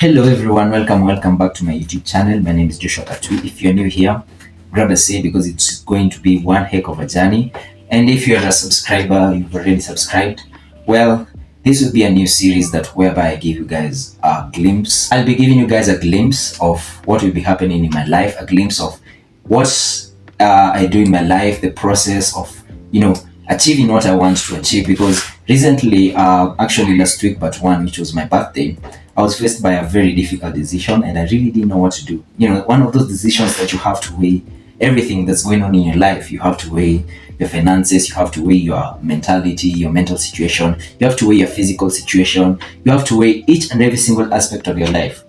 Hello everyone, welcome back to my YouTube channel. My name is Joshua Katui. If you're new here, grab a seat because it's going to be one heck of a journey. And if you're a subscriber, you've already subscribed, well, this will be a new series that whereby I give you guys a glimpse. I'll be giving you guys a glimpse of what will be happening in my life, a glimpse of what I do in my life, the process of, achieving what I want to achieve. Because recently, actually last week, but one, which was my birthday, I was faced by a very difficult decision and I really didn't know what to do. One of those decisions that you have to weigh everything that's going on in your life. You have to weigh your finances, you have to weigh your mentality, your mental situation, you have to weigh your physical situation, you have to weigh each and every single aspect of your life.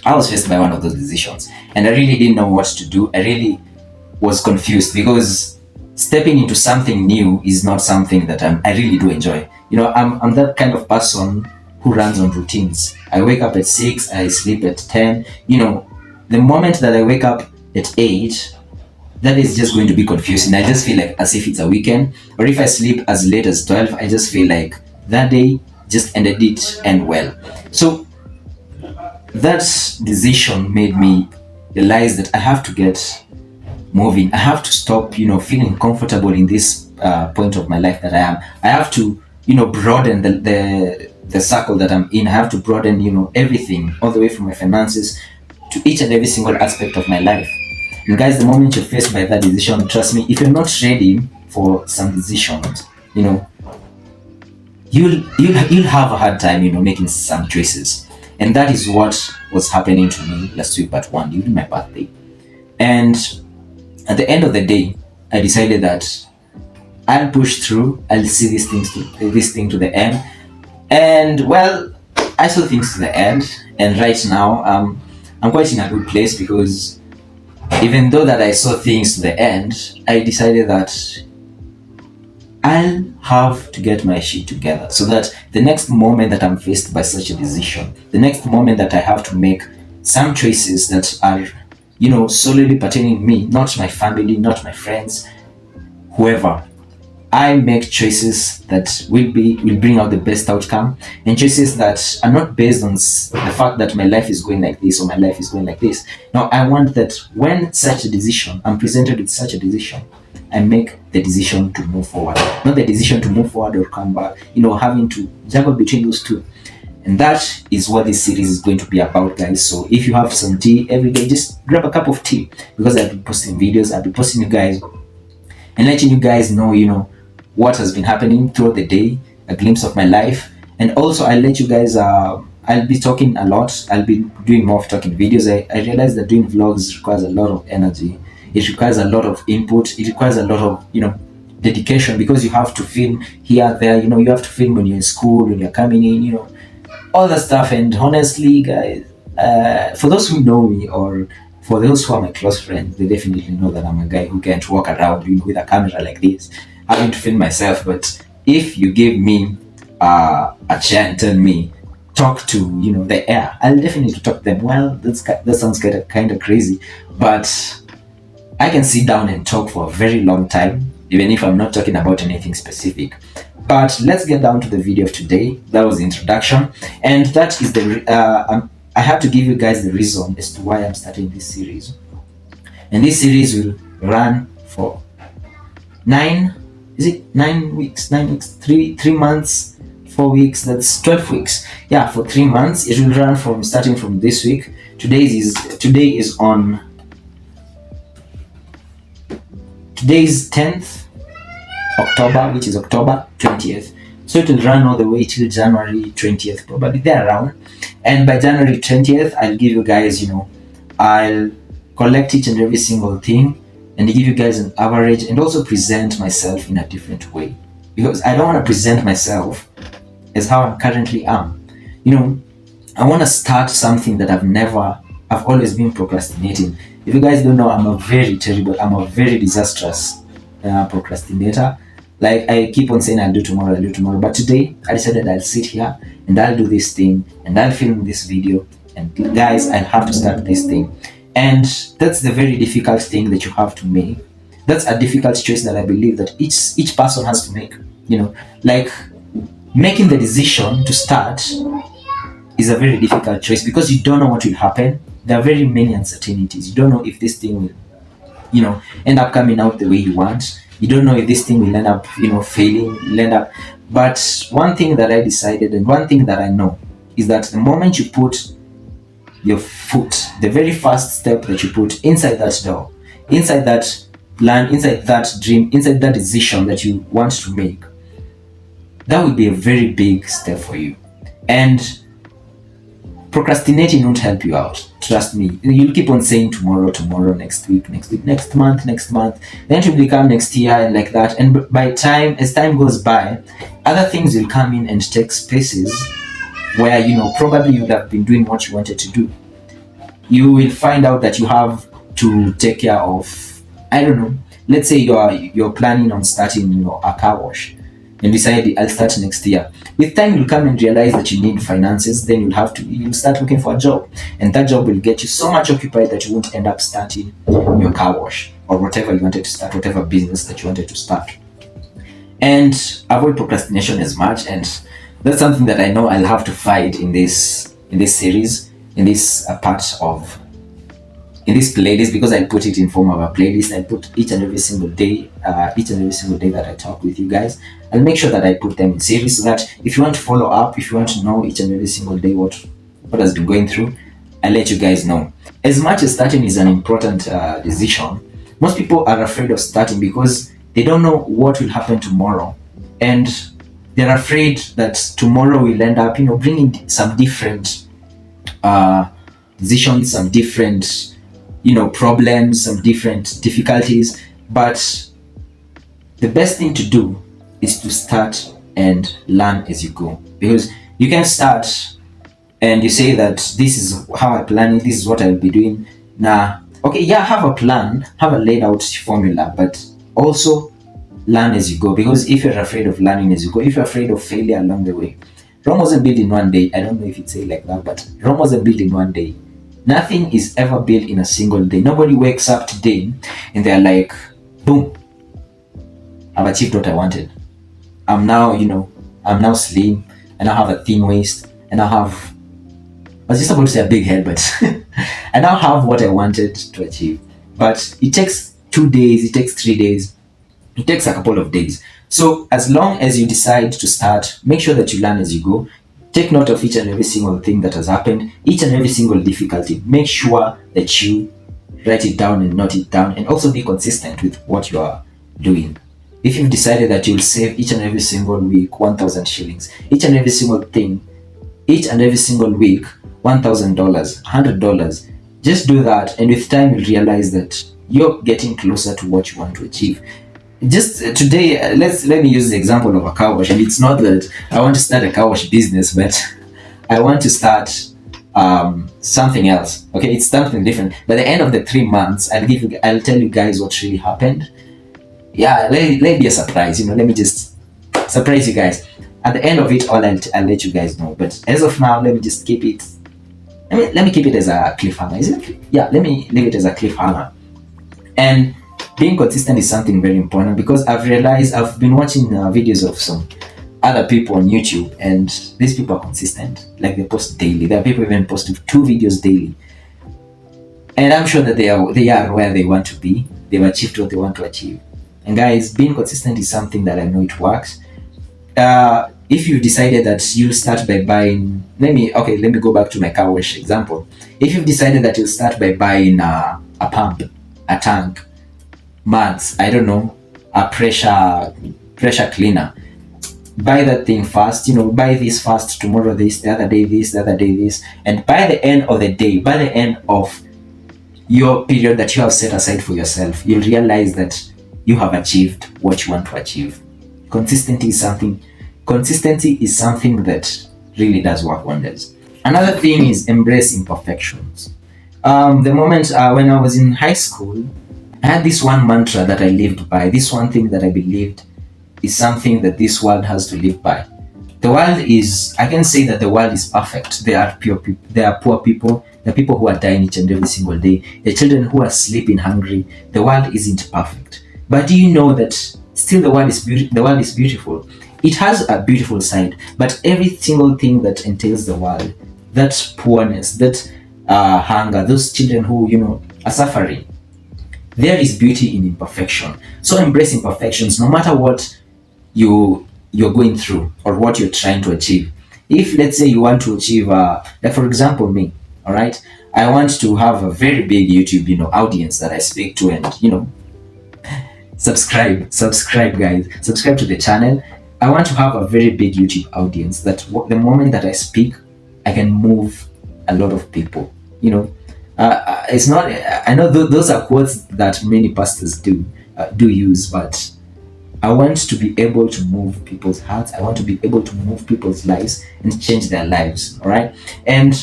I was faced by one of those decisions and I really didn't know what to do. I really was confused because stepping into something new is not something that I really do enjoy. I'm that kind of person who runs on routines. I wake up at 6, I sleep at 10. The moment that I wake up at 8, that is just going to be confusing. I just feel like as if it's a weekend. Or if I sleep as late as 12, I just feel like that day just ended it and well. So that decision made me realize that I have to get moving. I have to stop, feeling comfortable in this point of my life that I am. I have to, broaden the circle that I'm in. I have to broaden, everything, all the way from my finances to each and every single aspect of my life. And guys, the moment you're faced by that decision, trust me, if you're not ready for some decisions, you'll have a hard time, making some choices. And that is what was happening to me last week, but one during my birthday. And at the end of the day, I decided that I'll push through. I'll see this thing to the end. And well, I saw things to the end. And right now, I'm quite in a good place because even though that I saw things to the end, I decided that I'll have to get my shit together so that the next moment that I'm faced by such a decision, the next moment that I have to make some choices that are, solely pertaining me, not my family, not my friends, whoever, I make choices that will bring out the best outcome, and choices that are not based on the fact that my life is going like this or my life is going like this. Now, I want that when such a decision, I'm presented with such a decision, I make the decision to move forward, not the decision to move forward or come back, having to juggle between those two. And that is what this series is going to be about, guys. So if you have some tea every day, just grab a cup of tea because I'll be posting videos, I'll be posting you guys and letting you guys know, what has been happening throughout the day, a glimpse of my life. And also I'll let you guys, I'll be talking a lot. I'll be doing more of talking videos. I realize that doing vlogs requires a lot of energy. It requires a lot of input. It requires a lot of, dedication because you have to film here, there, you have to film when you're in school, when you're coming in, all that stuff. And honestly, guys, for those who know me or for those who are my close friends, they definitely know that I'm a guy who can't walk around, with a camera like this, having to film myself. But if you give me a chair and tell me talk to the air, I'll definitely talk to them. Well, that sounds kind of crazy, but I can sit down and talk for a very long time, even if I'm not talking about anything specific. But let's get down to the video of today. That was the introduction, and that is I have to give you guys the reason as to why I'm starting this series. And this series will run for 9 weeks, 3 months, 4 weeks, that's 12 weeks. Yeah, for 3 months. It will run starting from this week. Today is 10th October, which is October 20th. So it will run all the way till January 20th, probably there around. And by January 20th, I'll give you guys, I'll collect each and every single thing and give you guys an average and also present myself in a different way. Because I don't want to present myself as how I currently am. I want to start something that I've always been procrastinating. If you guys don't know, I'm a very disastrous procrastinator. Like, I keep on saying I'll do tomorrow, but today I decided I'll sit here and I'll do this thing and I'll film this video, and guys, I'll have to start this thing. And that's the very difficult thing that you have to make. That's a difficult choice that I believe that each person has to make. Like making the decision to start is a very difficult choice because you don't know what will happen. There are very many uncertainties. You don't know if this thing will, end up coming out the way you want. You don't know if this thing will end up, failing, will end up. But one thing that I decided, and one thing that I know, is that the moment you put your foot, the very first step that you put inside that door, inside that plan, inside that dream, inside that decision that you want to make, that will be a very big step for you. And procrastinating won't help you out. Trust me. You'll keep on saying tomorrow, next week, next month. Then it will become next year and like that. And as time goes by, other things will come in and take spaces where, probably you would have been doing what you wanted to do. You will find out that you have to take care of, I don't know, let's say you're planning on starting, a car wash, and decide I'll start next year. With time, you'll come and realize that you need finances. Then you'll start looking for a job, and that job will get you so much occupied that you won't end up starting your car wash or whatever you wanted to start, whatever business that you wanted to start. And avoid procrastination as much. And that's something that I know I'll have to fight in this series, in this in this playlist, because I put it in form of a playlist. I put each and every single day that I talk with you guys. I'll make sure that I put them in series so that if you want to follow up, if you want to know each and every single day what has been going through, I'll let you guys know. As much as starting is an important decision, most people are afraid of starting because they don't know what will happen tomorrow, and they're afraid that tomorrow will end up, bringing some different decisions, some different, problems, some different difficulties. But the best thing to do is to start and learn as you go, because you can start and you say that this is how I plan it, this is what I'll be doing. Okay, yeah, have a plan, have a laid out formula, but also learn as you go. Because if you're afraid of learning as you go, if you're afraid of failure along the way, Rome wasn't built in one day. I don't know if you'd say it like that, but Rome wasn't built in one day. Nothing is ever built in a single day. Nobody wakes up today and they're like, boom, I've achieved what I wanted. I'm now slim, and I have a thin waist, and I was just about to say a big head, but I now have what I wanted to achieve. But it takes 2 days, it takes 3 days, it takes a couple of days. So as long as you decide to start, make sure that you learn as you go. Take note of each and every single thing that has happened, each and every single difficulty. Make sure that you write it down and note it down, and also be consistent with what you are doing. If you've decided that you'll save each and every single week 1,000 shillings, each and every single thing, each and every single week, $1,000, $100, just do that, and with time you'll realize that you're getting closer to what you want to achieve. Just today, let me use the example of a car wash, and it's not that I want to start a car wash business, but I want to start something else. Okay, it's something different. By the end of the 3 months, I'll tell you guys what really happened. Yeah, let it be a surprise. Let me just surprise you guys. At the end of it all, I'll let you guys know. But as of now, let me just keep it. Let me keep it as a cliffhanger. Is it? Yeah, let me leave it as a cliffhanger. And being consistent is something very important, because I've realized I've been watching videos of some other people on YouTube, and these people are consistent. Like, they post daily. There are people even posting 2 videos daily, and I'm sure that they are where they want to be. They've achieved what they want to achieve. And guys, being consistent is something that I know it works. If you've decided that you'll start by buying, let me go back to my car wash example. If you've decided that you'll start by buying a pump, a tank, muds, I don't know, a pressure cleaner, buy that thing fast. Buy this fast, tomorrow this, the other day this, and by the end of the day, by the end of your period that you have set aside for yourself, you'll realize that you have achieved what you want to achieve. Consistency is something that really does work wonders. Another thing is embrace imperfections. The moment when I was in high school, I had this one mantra that I lived by. This one thing that I believed is something that this world has to live by. I can say that the world is perfect. There are poor people, there are people who are dying each and every single day, there are children who are sleeping hungry. The world isn't perfect. But do you know that still the world is beautiful? It has a beautiful side, but every single thing that entails the world, that poorness, that hunger, those children who, are suffering. There is beauty in imperfection. So embrace imperfections no matter what you're going through or what you're trying to achieve. If let's say you want to achieve, like for example me, all right, I want to have a very big YouTube, audience that I speak to, and subscribe guys, subscribe to the channel. I want to have a very big YouTube audience that the moment that I speak, I can move a lot of people. It's not. I know those are quotes that many pastors do use, but I want to be able to move people's hearts. I want to be able to move people's lives and change their lives. All right, and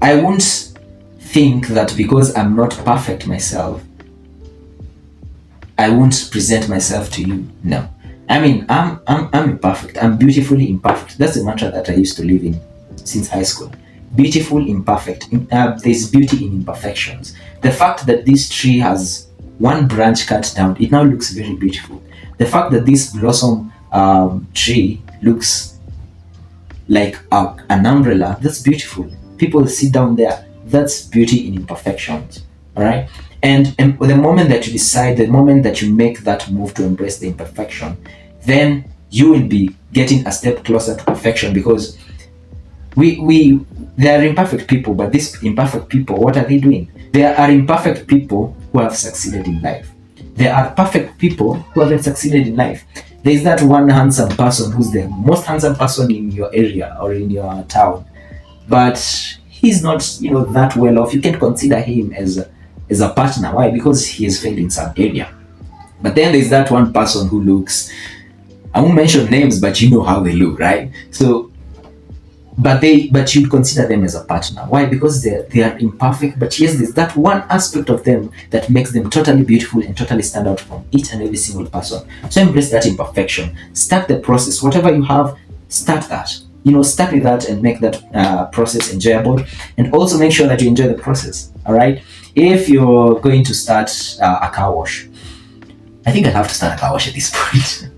I won't think that because I'm not perfect myself, I won't present myself to you. No, I mean I'm imperfect. I'm beautifully imperfect. That's the mantra that I used to live in since high school. Beautiful, imperfect. There's beauty in imperfections. The fact that this tree has one branch cut down, it now looks very beautiful. The fact that this blossom tree looks like an umbrella, that's beautiful. People sit down there, that's beauty in imperfections. All right, and the moment that you decide, the moment that you make that move to embrace the imperfection, then you will be getting a step closer to perfection, because they are imperfect people, but these imperfect people, what are they doing? There are imperfect people who have succeeded in life. There are perfect people who haven't succeeded in life. There is that one handsome person who's the most handsome person in your area or in your town, but he's not, that well off. You can't consider him as a partner. Why? Because he has failed in some area. But then there's that one person who looks, I won't mention names, but you know how they look, right? So but you'd consider them as a partner. Why? Because they are imperfect, but yes, there's that one aspect of them that makes them totally beautiful and totally stand out from each and every single person. So embrace that imperfection. Start the process. Whatever you have, start that. Start with that and make that process enjoyable. And also make sure that you enjoy the process. All right. If you're going to start a car wash, I think I'll have to start a car wash at this point.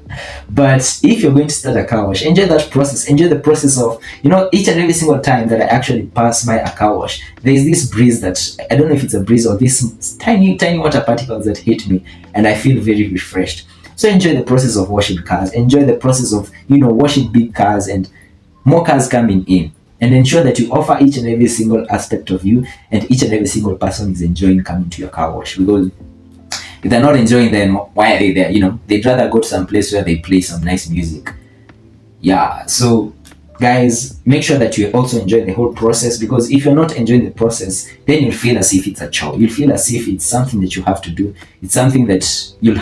But if you're going to start a car wash, enjoy that process. Enjoy the process of, each and every single time that I actually pass by a car wash, there's this breeze that, I don't know if it's a breeze or these tiny water particles that hit me, and I feel very refreshed. So enjoy the process of washing cars. Enjoy the process of, washing big cars and more cars coming in. And ensure that you offer each and every single aspect of you, and each and every single person is enjoying coming to your car wash. Because if they're not enjoying, then why are they there? They'd rather go to some place where they play some nice music. Yeah, so guys, make sure that you also enjoy the whole process, because if you're not enjoying the process, then you'll feel as if it's a chore. You'll feel as if it's something that you have to do. It's something that you'll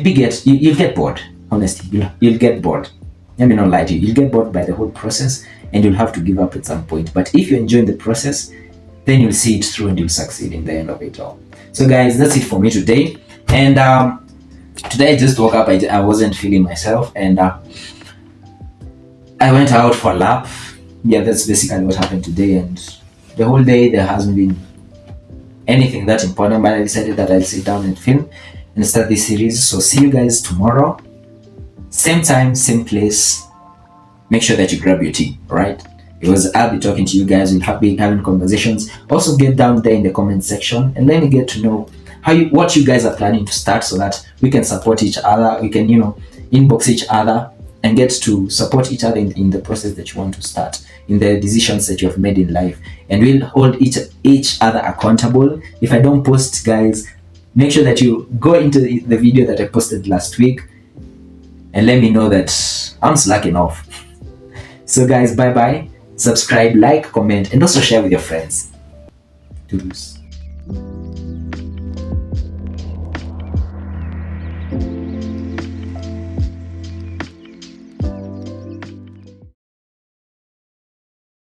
get bored. Honestly, you'll get bored. Let me not lie to you. You'll get bored by the whole process, and you'll have to give up at some point. But if you're enjoying the process, then you'll see it through and you'll succeed in the end of it all. So guys, that's it for me today. And today I just woke up. I wasn't feeling myself, and I went out for a lap. Yeah, that's basically what happened today. And the whole day there hasn't been anything that important, but I decided that I'll sit down and film and start this series. So see you guys tomorrow, same time, same place. Make sure that you grab your tea, right? Because I'll be talking to you guys. We'll be having conversations. Also get down there in the comment section and let me get to know what you guys are planning to start, so that we can support each other. We can, inbox each other and get to support each other in the process that you want to start, in the decisions that you have made in life. And we'll hold each other accountable. If I don't post, guys, make sure that you go into the video that I posted last week and let me know that I'm slacking off. So guys, bye bye. Subscribe, like, comment, and also share with your friends. Toodles.